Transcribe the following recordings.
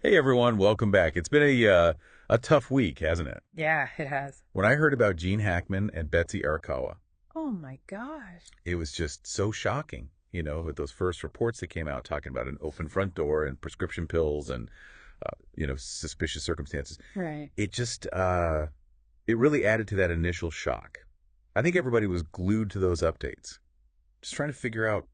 Hey everyone, welcome back. It's been a tough week, hasn't it? Yeah, it has. When I heard about Gene Hackman and Betsy Arakawa, Oh my gosh. it was just so shocking. With those first reports that came out talking about an open front door and prescription pills and suspicious circumstances. Right. It really added to that initial shock. I think everybody was glued to those updates, just trying to figure out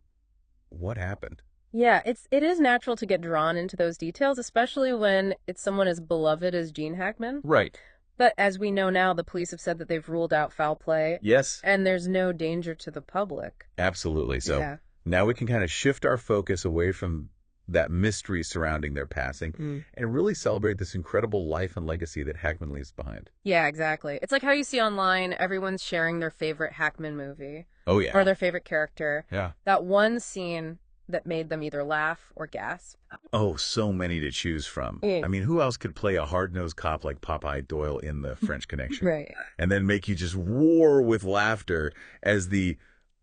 what happened. Yeah, it is natural to get drawn into those details, especially when it's someone as beloved as Gene Hackman. Right. But as we know now, the police have said that they've ruled out foul play Yes, and there's no danger to the public. absolutely. So Yeah. now we can kind of shift our focus away from that mystery surrounding their passing and really celebrate this incredible life and legacy that Hackman leaves behind. Yeah, exactly. It's like how you see online, everyone's sharing their favorite Hackman movie Oh, or yeah. their favorite character. Yeah. That one scene that made them either laugh or gasp. Oh, so many to choose from. Mm. I mean, who else could play a hard-nosed cop like Popeye Doyle in The French Connection? Right. And then make you just roar with laughter as the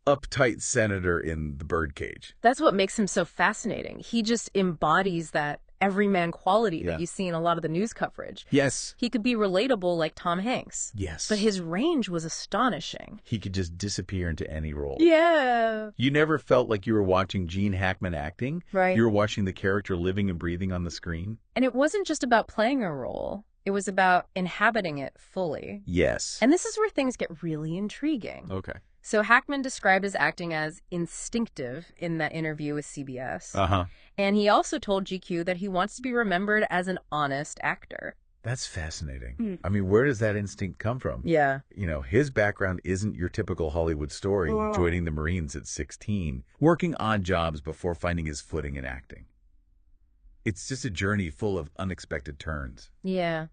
uptight senator in The Birdcage. That's what makes him so fascinating. He just embodies that everyman quality Yeah. that you see in a lot of the news coverage. Yes. He could be relatable like Tom Hanks, Yes. but his range was astonishing. He could just disappear into any role. Yeah. You never felt like you were watching Gene Hackman acting. Right. You were watching the character living and breathing on the screen. And it wasn't just about playing a role. It was about inhabiting it fully. Yes. And this is where things get really intriguing. Okay. So Hackman described his acting as instinctive in that interview with CBS. Uh-huh. And he also told GQ that he wants to be remembered as an honest actor. That's fascinating. I mean, where does that instinct come from? Yeah. His background isn't your typical Hollywood story, joining the Marines at 16, working odd jobs before finding his footing in acting. It's just a journey full of unexpected turns. Yeah.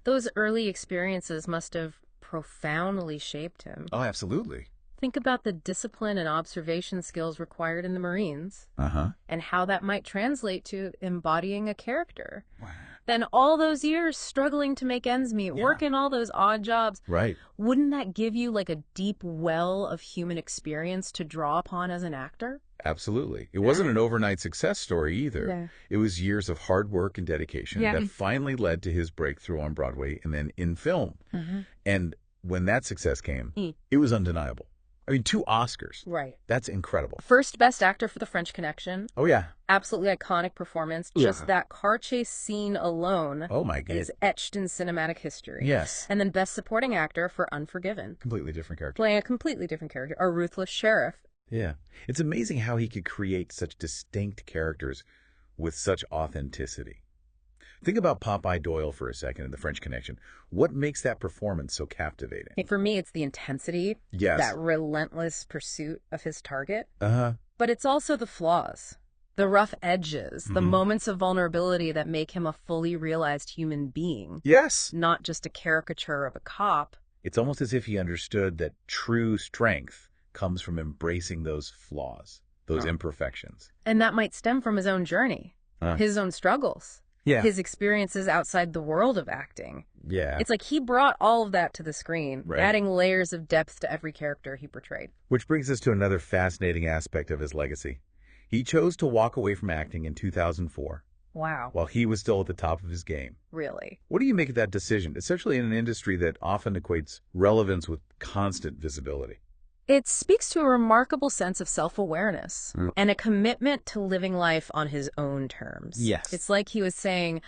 Those early experiences must have profoundly shaped him. Oh, absolutely. Think about the discipline and observation skills required in the Marines Uh-huh. and how that might translate to embodying a character. Then all those years struggling to make ends meet, Yeah. working all those odd jobs. Right. Wouldn't that give you like a deep well of human experience to draw upon as an actor? Absolutely. It wasn't an overnight success story either. Yeah. It was years of hard work and dedication Yeah. that finally led to his breakthrough on Broadway and then in film. And when that success came, it was undeniable. I mean, 2 Oscars. Right. That's incredible. First Best Actor for The French Connection. Oh, yeah. Absolutely iconic performance. Yeah. Just that car chase scene alone Oh, my goodness. is etched in cinematic history. Yes. And then Best Supporting Actor for Unforgiven, Completely different character. playing a completely different character, a ruthless sheriff. Yeah. It's amazing how he could create such distinct characters with such authenticity. Think about Popeye Doyle for a second in The French Connection. What makes that performance so captivating? For me, it's the intensity, Yes. that relentless pursuit of his target. Uh-huh. But it's also the flaws, the rough edges, the moments of vulnerability that make him a fully realized human being, Yes. not just a caricature of a cop. It's almost as if he understood that true strength comes from embracing those flaws, those imperfections. And that might stem from his own journey, his own struggles. Yeah. His experiences outside the world of acting. Yeah. It's like he brought all of that to the screen, Right. adding layers of depth to every character he portrayed. Which brings us to another fascinating aspect of his legacy. He chose to walk away from acting in 2004 Wow. while he was still at the top of his game. Really? What do you make of that decision, especially in an industry that often equates relevance with constant visibility? It speaks to a remarkable sense of self-awareness and a commitment to living life on his own terms. Yes. It's like he was saying,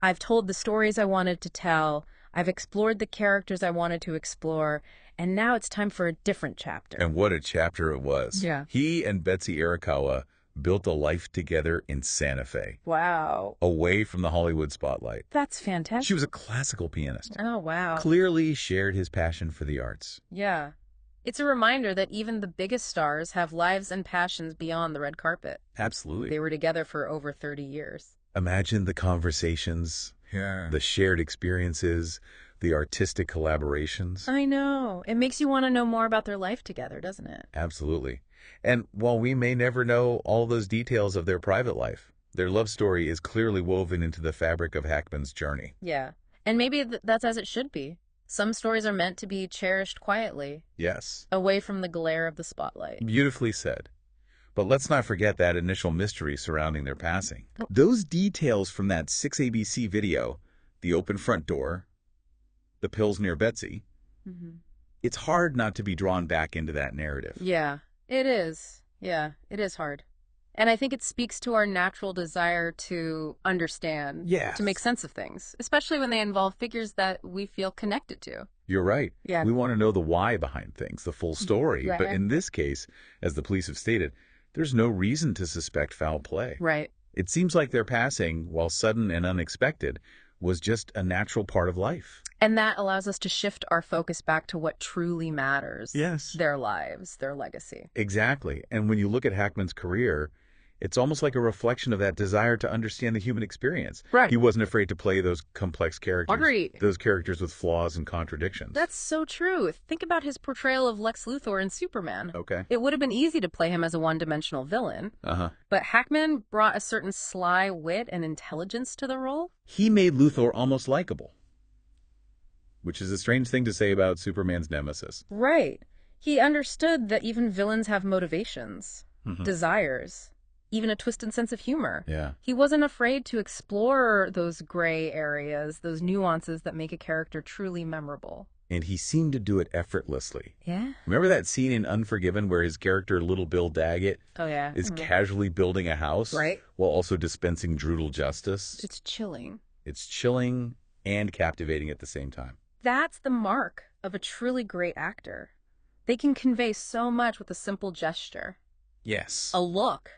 I've told the stories I wanted to tell, I've explored the characters I wanted to explore, and now it's time for a different chapter. And what a chapter it was. Yeah. He and Betsy Arakawa built a life together in Santa Fe, Wow. away from the Hollywood spotlight. That's fantastic. She was a classical pianist. Oh, wow. Clearly shared his passion for the arts. Yeah. It's a reminder that even the biggest stars have lives and passions beyond the red carpet. Absolutely. They were together for over 30 years. Imagine the conversations, the shared experiences, the artistic collaborations. I know. It makes you want to know more about their life together, doesn't it? Absolutely. And while we may never know all those details of their private life, their love story is clearly woven into the fabric of Hackman's journey. Yeah. And maybe that's as it should be. Some stories are meant to be cherished quietly, Yes. away from the glare of the spotlight. Beautifully said. But let's not forget that initial mystery surrounding their passing. Oh. Those details from that 6ABC video, the open front door, the pills near Betsy, it's hard not to be drawn back into that narrative. Yeah, it is. Yeah, it is hard. And I think it speaks to our natural desire to understand, Yes. to make sense of things, especially when they involve figures that we feel connected to. You're right. Yeah. We want to know the why behind things, the full story. Right. But in this case, as the police have stated, there's no reason to suspect foul play. Right. It seems like their passing, while sudden and unexpected, was just a natural part of life. And that allows us to shift our focus back to what truly matters. Yes. Their lives, their legacy. Exactly. And when you look at Hackman's career, it's almost like a reflection of that desire to understand the human experience. Right. He wasn't afraid to play those complex characters. Agreed. Those characters with flaws and contradictions. That's so true. Think about his portrayal of Lex Luthor in Superman. Okay. It would have been easy to play him as a one-dimensional villain. Uh-huh. But Hackman brought a certain sly wit and intelligence to the role. He made Luthor almost likable, which is a strange thing to say about Superman's nemesis. Right. He understood that even villains have motivations, desires, even a twisted sense of humor. Yeah. He wasn't afraid to explore those gray areas, those nuances that make a character truly memorable. And he seemed to do it effortlessly. Yeah? Remember that scene in Unforgiven where his character, Little Bill Daggett, Oh, yeah. is casually building a house Right. while also dispensing brutal justice? It's chilling. It's chilling and captivating at the same time. That's the mark of a truly great actor. They can convey so much with a simple gesture. Yes. A look,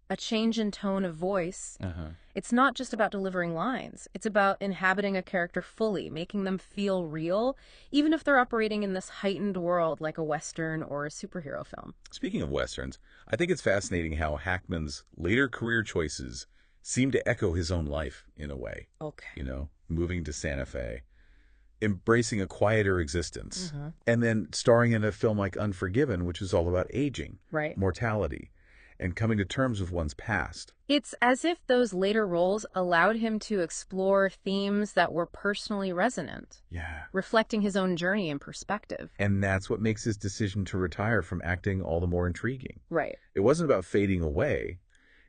a change in tone of voice. It's not just about delivering lines. It's about inhabiting a character fully, making them feel real, even if they're operating in this heightened world like a Western or a superhero film. Speaking of Westerns, I think it's fascinating how Hackman's later career choices seem to echo his own life in a way. Okay. You know, moving to Santa Fe, embracing a quieter existence, and then starring in a film like Unforgiven, which is all about aging, Right. mortality, and coming to terms with one's past. It's as if those later roles allowed him to explore themes that were personally resonant, Yeah. reflecting his own journey and perspective. And that's what makes his decision to retire from acting all the more intriguing. Right. It wasn't about fading away.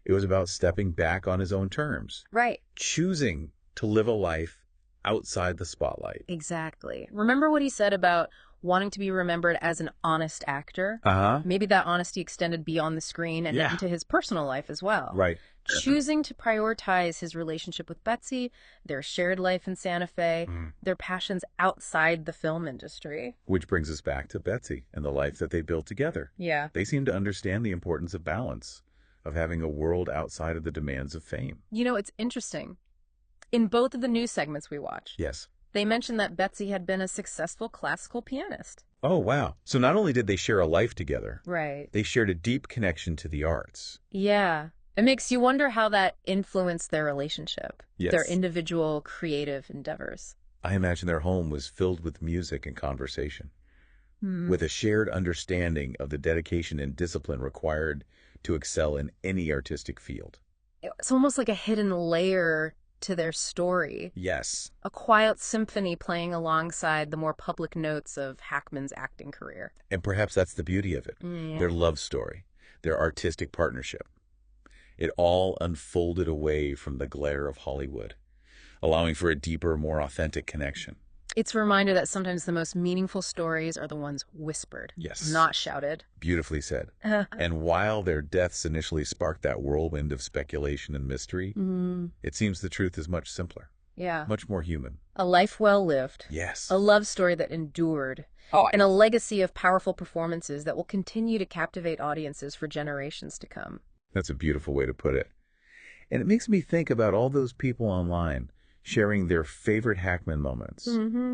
It was about stepping back on his own terms, Right. choosing to live a life outside the spotlight. Exactly. Remember what he said about wanting to be remembered as an honest actor? Maybe that honesty extended beyond the screen and Yeah. into his personal life as well. Right. Choosing to prioritize his relationship with Betsy, their shared life in Santa Fe, their passions outside the film industry. Which brings us back to Betsy and the life that they built together. Yeah. They seem to understand the importance of balance, of having a world outside of the demands of fame. You know, it's interesting. In both of the news segments we watched, Yes. they mentioned that Betsy had been a successful classical pianist. Oh, wow. So not only did they share a life together, Right. they shared a deep connection to the arts. Yeah. It makes you wonder how that influenced their relationship, Yes. their individual creative endeavors. I imagine their home was filled with music and conversation, with a shared understanding of the dedication and discipline required to excel in any artistic field. It's almost like a hidden layer to their story, Yes. a quiet symphony playing alongside the more public notes of Hackman's acting career. And perhaps that's the beauty of it. Yeah. Their love story, their artistic partnership. It all unfolded away from the glare of Hollywood, allowing for a deeper, more authentic connection. It's a reminder that sometimes the most meaningful stories are the ones whispered, Yes. not shouted. Beautifully said. And while their deaths initially sparked that whirlwind of speculation and mystery, it seems the truth is much simpler, Yeah. much more human. A life well lived. Yes. A love story that endured. And a legacy of powerful performances that will continue to captivate audiences for generations to come. That's a beautiful way to put it. And it makes me think about all those people online sharing their favorite Hackman moments,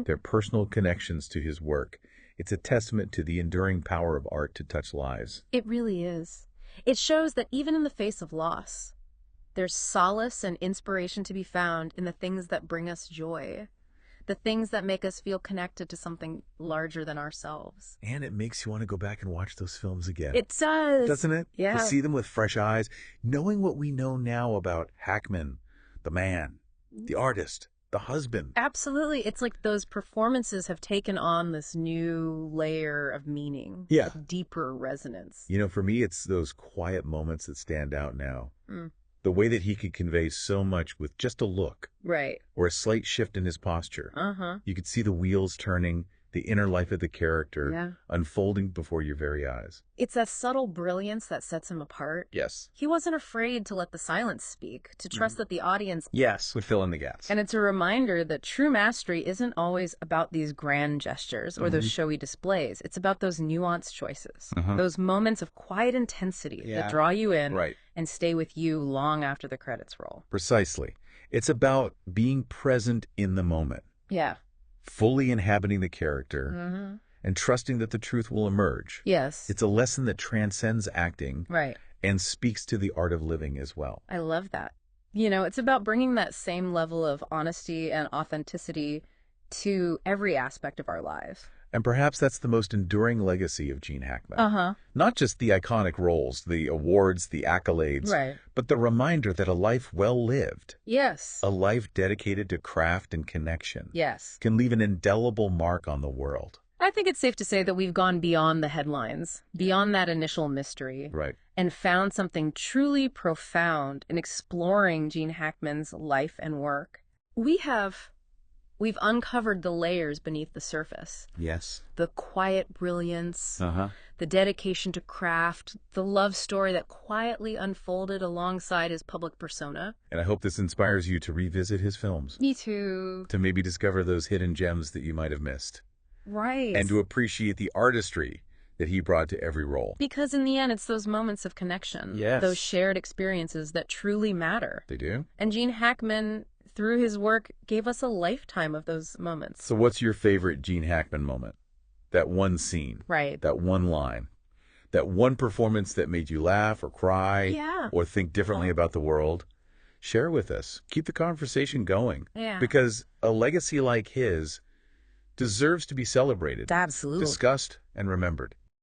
their personal connections to his work. It's a testament to the enduring power of art to touch lives. It really is. It shows that even in the face of loss, there's solace and inspiration to be found in the things that bring us joy, the things that make us feel connected to something larger than ourselves. And it makes you want to go back and watch those films again. It does. Doesn't it? Yeah. To see them with fresh eyes, knowing what we know now about Hackman, the man, the artist, the husband. Absolutely. It's like those performances have taken on this new layer of meaning. Yeah. A deeper resonance. You know, for me, it's those quiet moments that stand out now. Mm. The way that he could convey so much with just a look. Right. Or a slight shift in his posture. Uh-huh. You could see the wheels turning, the inner life of the character unfolding before your very eyes. It's that subtle brilliance that sets him apart. Yes. He wasn't afraid to let the silence speak, to trust that the audience would fill in the gaps. And it's a reminder that true mastery isn't always about these grand gestures or those showy displays. It's about those nuanced choices, those moments of quiet intensity that draw you in and stay with you long after the credits roll. Precisely. It's about being present in the moment. Yeah. Fully inhabiting the character and trusting that the truth will emerge. Yes. It's a lesson that transcends acting and speaks to the art of living as well. I love that. You know, it's about bringing that same level of honesty and authenticity to every aspect of our lives. And perhaps that's the most enduring legacy of Gene Hackman. Not just the iconic roles, the awards, the accolades, but the reminder that a life well lived, a life dedicated to craft and connection, can leave an indelible mark on the world. I think it's safe to say that we've gone beyond the headlines, beyond that initial mystery, and found something truly profound in exploring Gene Hackman's life and work. We've uncovered the layers beneath the surface. Yes. The quiet brilliance, the dedication to craft, the love story that quietly unfolded alongside his public persona. And I hope this inspires you to revisit his films. Me too. To maybe discover those hidden gems that you might have missed. Right. And to appreciate the artistry that he brought to every role. Because in the end, it's those moments of connection, those shared experiences that truly matter. They do. And Gene Hackman, through his work, gave us a lifetime of those moments. So what's your favorite Gene Hackman moment? That one scene. That one line. That one performance that made you laugh or cry or think differently about the world. Share with us. Keep the conversation going. Because a legacy like his deserves to be celebrated, absolutely, discussed, and remembered.